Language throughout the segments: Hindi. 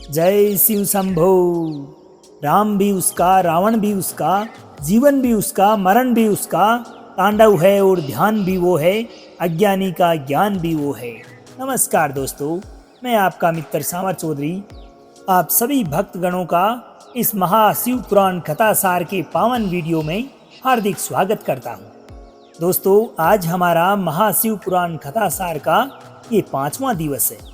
जय शिव शंभो। राम भी उसका, रावण भी उसका, जीवन भी उसका, मरण भी उसका, तांडव है और ध्यान भी वो है, अज्ञानी का ज्ञान भी वो है। नमस्कार दोस्तों, मैं आपका मित्र सामर चौधरी आप सभी भक्तगणों का इस महाशिव पुराण कथा सार के पावन वीडियो में हार्दिक स्वागत करता हूँ। दोस्तों, आज हमारा महाशिव पुराण कथा सार का ये 5वां दिवस है।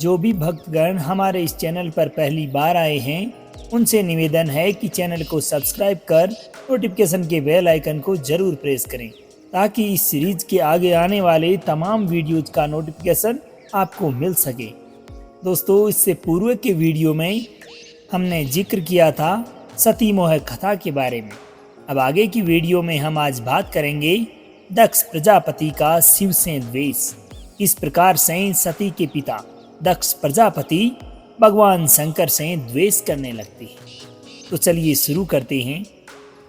जो भी भक्तगण हमारे इस चैनल पर पहली बार आए हैं, उनसे निवेदन है कि चैनल को सब्सक्राइब कर नोटिफिकेशन के बेल आइकन को जरूर प्रेस करें, ताकि इस सीरीज के आगे आने वाले तमाम वीडियोज का नोटिफिकेशन आपको मिल सके। दोस्तों, इससे पूर्व के वीडियो में हमने जिक्र किया था सती मोह कथा के बारे में। अब आगे की वीडियो में हम आज बात करेंगे दक्ष प्रजापति का शिव से द्वेष। इस प्रकार से सती के पिता दक्ष प्रजापति भगवान शंकर से द्वेष करने लगते हैं। तो चलिए शुरू करते हैं।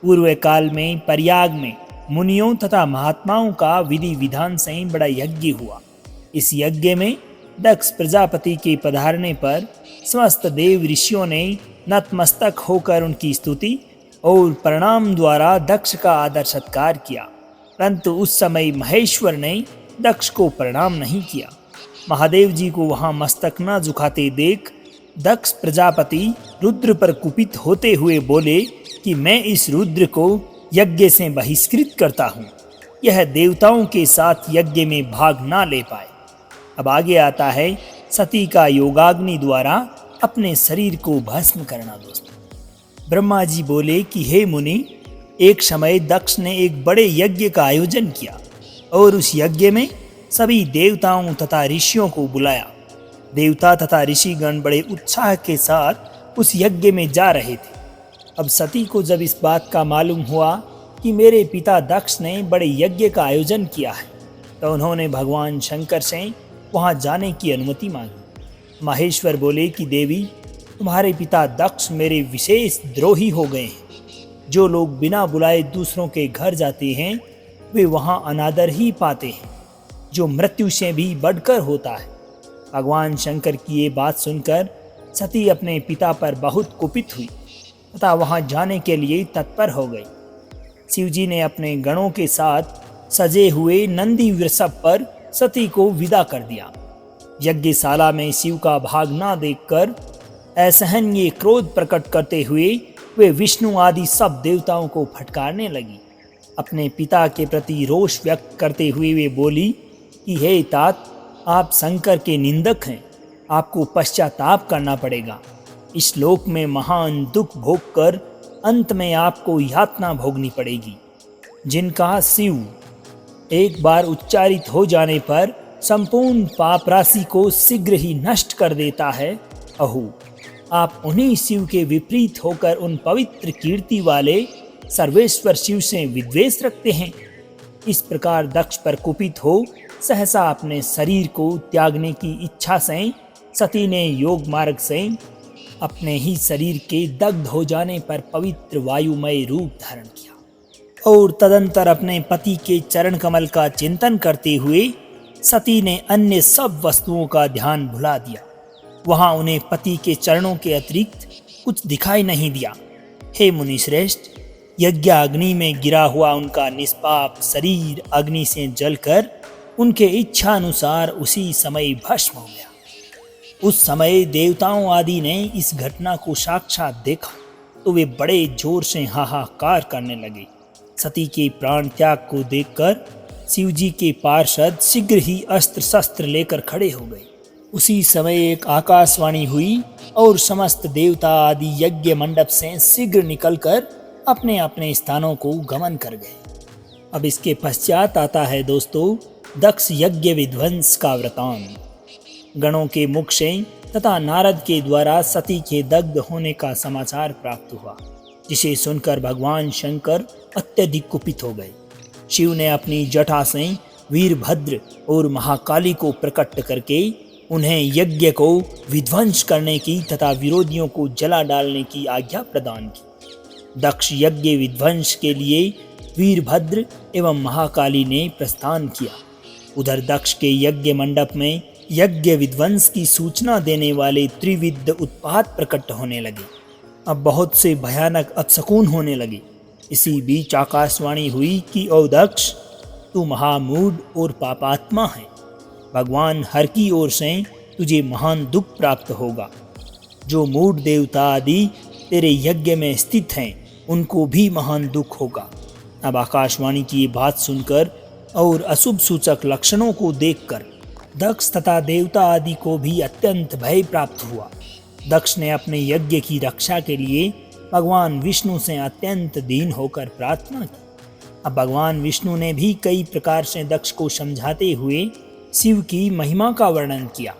पूर्व काल में प्रयाग में मुनियों तथा महात्माओं का विधि विधान से बड़ा यज्ञ हुआ। इस यज्ञ में दक्ष प्रजापति के पधारने पर समस्त देव ऋषियों ने नतमस्तक होकर उनकी स्तुति और प्रणाम द्वारा दक्ष का आदर सत्कार किया, परंतु उस समय महेश्वर ने दक्ष को प्रणाम नहीं किया। महादेव जी को वहां मस्तक न झुकाते देख दक्ष प्रजापति रुद्र पर कुपित होते हुए बोले कि मैं इस रुद्र को यज्ञ से बहिष्कृत करता हूँ, यह देवताओं के साथ यज्ञ में भाग ना ले पाए। अब आगे आता है सती का योगाग्नि द्वारा अपने शरीर को भस्म करना। दोस्तों, ब्रह्मा जी बोले कि हे मुनि, एक समय दक्ष ने एक बड़े यज्ञ का आयोजन किया और उस यज्ञ में सभी देवताओं तथा ऋषियों को बुलाया। देवता तथा ऋषिगण बड़े उत्साह के साथ उस यज्ञ में जा रहे थे। अब सती को जब इस बात का मालूम हुआ कि मेरे पिता दक्ष ने बड़े यज्ञ का आयोजन किया है, तो उन्होंने भगवान शंकर से वहां जाने की अनुमति मांगी। महेश्वर बोले कि देवी, तुम्हारे पिता दक्ष मेरे विशेष द्रोही हो गए हैं। जो लोग बिना बुलाए दूसरों के घर जाते हैं, वे वहां अनादर ही पाते हैं, जो मृत्यु से भी बढ़कर होता है। भगवान शंकर की ये बात सुनकर सती अपने पिता पर बहुत कुपित हुई तथा वहां जाने के लिए तत्पर हो गई। शिवजी ने अपने गणों के साथ सजे हुए नंदी वृषभ पर सती को विदा कर दिया। यज्ञशाला में शिव का भाग ना देखकर असहनीय क्रोध प्रकट करते हुए वे विष्णु आदि सब देवताओं को फटकारने लगी। अपने पिता के प्रति रोष व्यक्त करते हुए वे बोली कि हे तात, आप शंकर के निंदक हैं, आपको पश्चाताप करना पड़ेगा। इस लोक में महान दुख भोग कर अंत में आपको यातना भोगनी पड़ेगी। जिनका शिव एक बार उच्चारित हो जाने पर संपूर्ण पाप राशि को शीघ्र ही नष्ट कर देता है, अहो, आप उन्हीं शिव के विपरीत होकर उन पवित्र कीर्ति वाले सर्वेश्वर शिव से विद्वेष रखते हैं। इस प्रकार दक्ष पर कुपित हो सहसा अपने शरीर को त्यागने की इच्छा से सती ने योग मार्ग से अपने ही शरीर के दग्ध हो जाने पर पवित्र वायुमय रूप धारण किया और तदंतर अपने पति के चरण कमल का चिंतन करते हुए सती ने अन्य सब वस्तुओं का ध्यान भुला दिया। वहां उन्हें पति के चरणों के अतिरिक्त कुछ दिखाई नहीं दिया। हे मुनिश्रेष्ठ, यज्ञ अग्नि में गिरा हुआ उनका निष्पाप शरीर अग्नि से जलकर उनके इच्छा अनुसार उसी समय भस्म हो गया। उस समय देवताओं आदि ने इस घटना को साक्षात देखा तो वे बड़े जोर से हाहाकार करने लगे। सती के प्राण त्याग को देखकर शिवजी के पार्षद शीघ्र ही अस्त्र शस्त्र लेकर खड़े हो गए। उसी समय एक आकाशवाणी हुई और समस्त देवता आदि यज्ञ मंडप से शीघ्र निकलकर अपने अपने स्थानों को गमन कर गए। अब इसके पश्चात आता है दोस्तों दक्ष यज्ञ विध्वंस का वृतांत। गणों के मुख से तथा नारद के द्वारा सती के दग्ध होने का समाचार प्राप्त हुआ, जिसे सुनकर भगवान शंकर अत्यधिक कुपित हो गए। शिव ने अपनी जटा से वीरभद्र और महाकाली को प्रकट करके उन्हें यज्ञ को विध्वंस करने की तथा विरोधियों को जला डालने की आज्ञा प्रदान की। दक्ष यज्ञ विध्वंस के लिए वीरभद्र एवं महाकाली ने प्रस्थान किया। उधर दक्ष के यज्ञ मंडप में यज्ञ विध्वंस की सूचना देने वाले त्रिविध उत्पात प्रकट होने लगे। अब बहुत से भयानक अपशकुन होने लगे। इसी बीच आकाशवाणी हुई कि ओ दक्ष, तू महामूढ़ और पापात्मा है। भगवान हर की ओर से तुझे महान दुख प्राप्त होगा। जो मूढ़ देवता आदि तेरे यज्ञ में स्थित हैं, उनको भी महान दुख होगा। अब आकाशवाणी की ये बात सुनकर और अशुभ सूचक लक्षणों को देखकर दक्ष तथा देवता आदि को भी अत्यंत भय प्राप्त हुआ। दक्ष ने अपने यज्ञ की रक्षा के लिए भगवान विष्णु से अत्यंत दीन होकर प्रार्थना की। अब भगवान विष्णु ने भी कई प्रकार से दक्ष को समझाते हुए शिव की महिमा का वर्णन किया।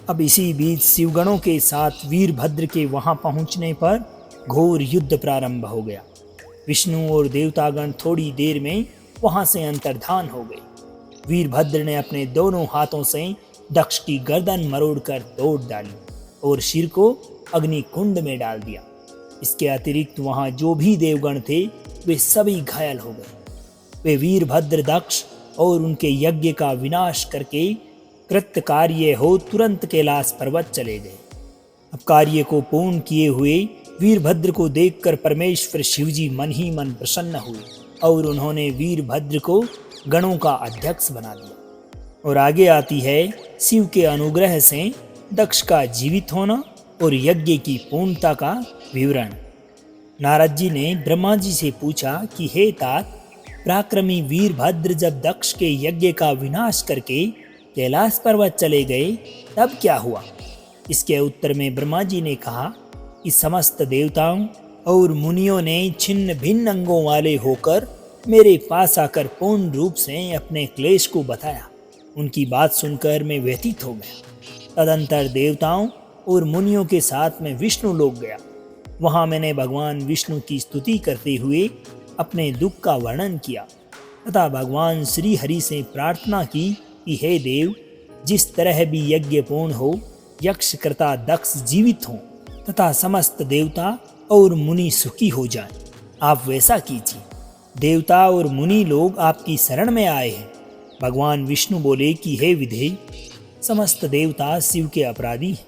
अब इसी बीच शिवगणों के साथ वीरभद्र के वहां पहुंचने पर घोर युद्ध प्रारंभ हो गया। विष्णु और देवतागण थोड़ी देर में वहां से अंतर्धान हो गए। वीरभद्र ने अपने दोनों हाथों से दक्ष की गर्दन मरोड़कर तोड़ डाली और सिर को अग्नि कुंड में डाल दिया। इसके अतिरिक्त वहां जो भी देवगण थे वे सभी घायल हो गए। वे वीरभद्र, दक्ष और उनके यज्ञ का विनाश करके कृत कार्य हो तुरंत कैलाश पर्वत चले गए। अब कार्य को पूर्ण किए हुए वीरभद्र को देखकर परमेश्वर शिवजी मन ही मन प्रसन्न हुए और उन्होंने वीरभद्र को गणों का अध्यक्ष बना दिया। और आगे आती है शिव के अनुग्रह से दक्ष का जीवित होना और यज्ञ की पूर्णता का विवरण। नारद जी ने ब्रह्मा जी से पूछा कि हे तात, पराक्रमी वीरभद्र जब दक्ष के यज्ञ का विनाश करके कैलाश पर्वत चले गए तब क्या हुआ? इसके उत्तर में ब्रह्मा जी ने कहा कि समस्त देवताओं और मुनियों ने छिन्न भिन्न अंगों वाले होकर मेरे पास आकर पूर्ण रूप से अपने क्लेश को बताया। उनकी बात सुनकर मैं व्यथित हो गया। तदंतर देवताओं और मुनियों के साथ मैं विष्णु लोक गया। वहां मैंने भगवान विष्णु की स्तुति करते हुए अपने दुख का वर्णन किया तथा भगवान श्री हरि से प्रार्थना की कि हे देव, जिस तरह भी यज्ञ पूर्ण हो, यक्षकर्ता दक्ष जीवित हों तथा समस्त देवता और मुनि सुखी हो जाएं, आप वैसा कीजिए। देवता और मुनि लोग आपकी शरण में आए हैं। भगवान विष्णु बोले कि हे विधेय, समस्त देवता शिव के अपराधी हैं,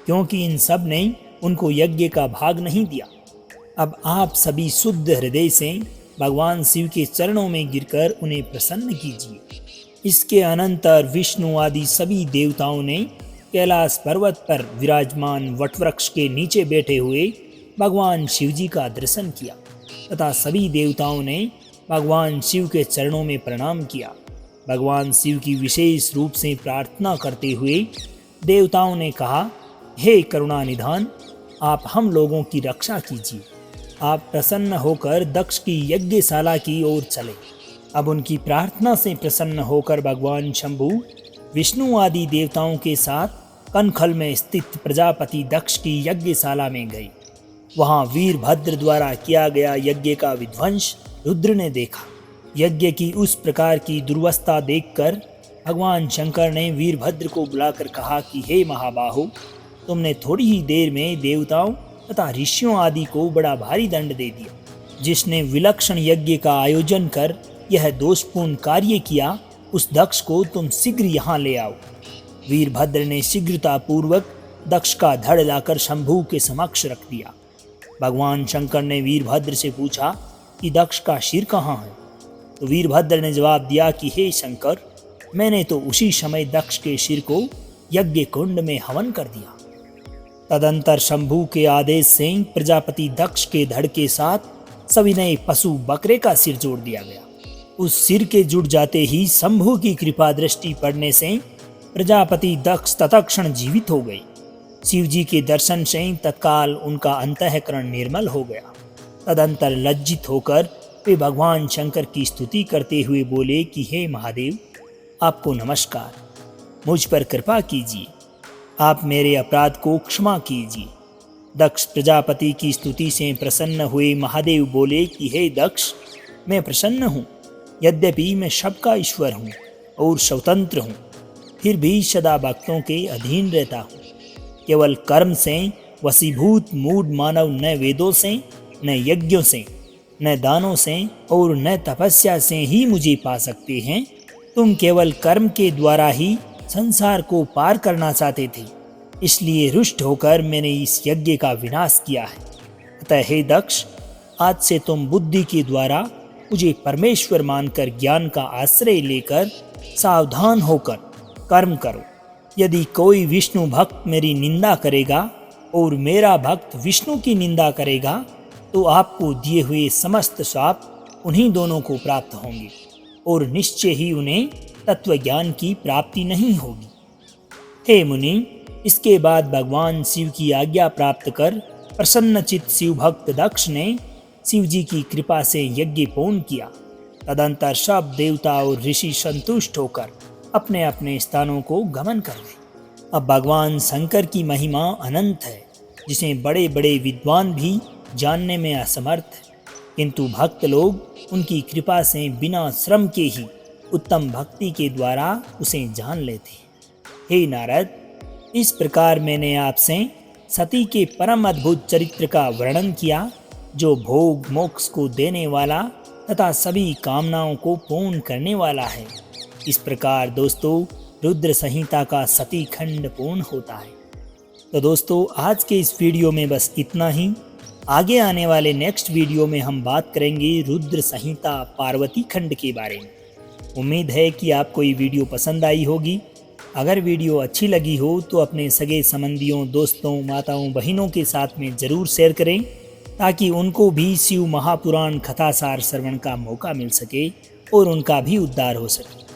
क्योंकि इन सब ने उनको यज्ञ का भाग नहीं दिया। अब आप सभी शुद्ध हृदय से भगवान शिव के चरणों में गिरकर उन्हें प्रसन्न कीजिए। इसके अनंतर विष्णु आदि सभी देवताओं ने कैलाश पर्वत पर विराजमान वटवृक्ष के नीचे बैठे हुए भगवान शिव जी का दर्शन किया तथा सभी देवताओं ने भगवान शिव के चरणों में प्रणाम किया। भगवान शिव की विशेष रूप से प्रार्थना करते हुए देवताओं ने कहा, हे करुणा निधान, आप हम लोगों की रक्षा कीजिए। आप प्रसन्न होकर दक्ष की यज्ञशाला की ओर चले। अब उनकी प्रार्थना से प्रसन्न होकर भगवान शंभु विष्णु आदि देवताओं के साथ कनखल में स्थित प्रजापति दक्ष की यज्ञशाला में गए। वहां वीरभद्र द्वारा किया गया यज्ञ का विध्वंस रुद्र ने देखा। यज्ञ की उस प्रकार की दुर्वस्था देखकर भगवान शंकर ने वीरभद्र को बुलाकर कहा कि हे महाबाहो, तुमने थोड़ी ही देर में देवताओं तथा ऋषियों आदि को बड़ा भारी दंड दे दिया। जिसने विलक्षण यज्ञ का आयोजन कर यह दोषपूर्ण कार्य किया, उस दक्ष को तुम शीघ्र यहाँ ले आओ। वीरभद्र ने शीघ्रतापूर्वक दक्ष का धड़ लाकर शंभु के समक्ष रख दिया। भगवान शंकर ने वीरभद्र से पूछा कि दक्ष का सिर कहाँ है? तो वीरभद्र ने जवाब दिया कि हे शंकर, मैंने तो उसी समय दक्ष के सिर को यज्ञ कुंड में हवन कर दिया। तदंतर शंभु के आदेश से प्रजापति दक्ष के धड़ के साथ सविनय पशु बकरे का सिर जोड़ दिया गया। उस सिर के जुड़ जाते ही शंभु की कृपा दृष्टि पड़ने से प्रजापति दक्ष तत्क्षण जीवित हो गए। शिव जी के दर्शन से तत्काल उनका अंतःकरण निर्मल हो गया। तदंतर लज्जित होकर वे भगवान शंकर की स्तुति करते हुए बोले कि हे महादेव, आपको नमस्कार, मुझ पर कृपा कीजिए, आप मेरे अपराध को क्षमा कीजिए। दक्ष प्रजापति की स्तुति से प्रसन्न हुए महादेव बोले कि हे दक्ष, मैं प्रसन्न हूँ। यद्यपि मैं सबका ईश्वर हूँ और स्वतंत्र हूँ, फिर भी सदा भक्तों के अधीन रहता हूँ। केवल कर्म से वशीभूत मूढ़ मानव न वेदों से, न यज्ञों से, न दानों से और न तपस्या से ही मुझे पा सकते हैं। तुम केवल कर्म के द्वारा ही संसार को पार करना चाहते थे, इसलिए रुष्ट होकर मैंने इस यज्ञ का विनाश किया है। अतः हे दक्ष, आज से तुम बुद्धि के द्वारा मुझे परमेश्वर मानकर ज्ञान का आश्रय लेकर सावधान होकर कर्म करो। यदि कोई विष्णु भक्त मेरी निंदा करेगा और मेरा भक्त विष्णु की निंदा करेगा तो आपको दिए हुए समस्त श्राप उन्हीं दोनों को प्राप्त होंगे और निश्चय ही उन्हें तत्व ज्ञान की प्राप्ति नहीं होगी। हे मुनि, इसके बाद भगवान शिव की आज्ञा प्राप्त कर प्रसन्नचित्त शिव भक्त दक्ष ने शिव जी की कृपा से यज्ञ पूर्ण किया। तदंतर सब देवता और ऋषि संतुष्ट होकर अपने अपने स्थानों को गमन कर गए। अब भगवान शंकर की महिमा अनंत है, जिसे बड़े बड़े विद्वान भी जानने में असमर्थ है, किंतु भक्त लोग उनकी कृपा से बिना श्रम के ही उत्तम भक्ति के द्वारा उसे जान लेते हैं। हे नारद, इस प्रकार मैंने आपसे सती के परम अद्भुत चरित्र का वर्णन किया, जो भोग मोक्ष को देने वाला तथा सभी कामनाओं को पूर्ण करने वाला है। इस प्रकार दोस्तों, रुद्र संहिता का सती खंड पूर्ण होता है। तो दोस्तों, आज के इस वीडियो में बस इतना ही। आगे आने वाले नेक्स्ट वीडियो में हम बात करेंगे रुद्र संहिता पार्वती खंड के बारे में। उम्मीद है कि आपको ये वीडियो पसंद आई होगी। अगर वीडियो अच्छी लगी हो तो अपने सगे संबंधियों, दोस्तों, माताओं, बहनों के साथ में ज़रूर शेयर करें, ताकि उनको भी शिव महापुराण कथासार श्रवण का मौका मिल सके और उनका भी उद्धार हो सके।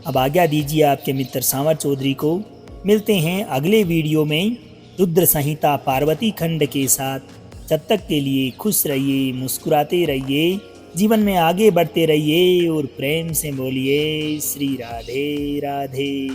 अब आज्ञा दीजिए आपके मित्र सांवर चौधरी को। मिलते हैं अगले वीडियो में रुद्र संहिता पार्वती खंड के साथ। जब तक के लिए खुश रहिए, मुस्कुराते रहिए, जीवन में आगे बढ़ते रहिए और प्रेम से बोलिए श्री राधे राधे।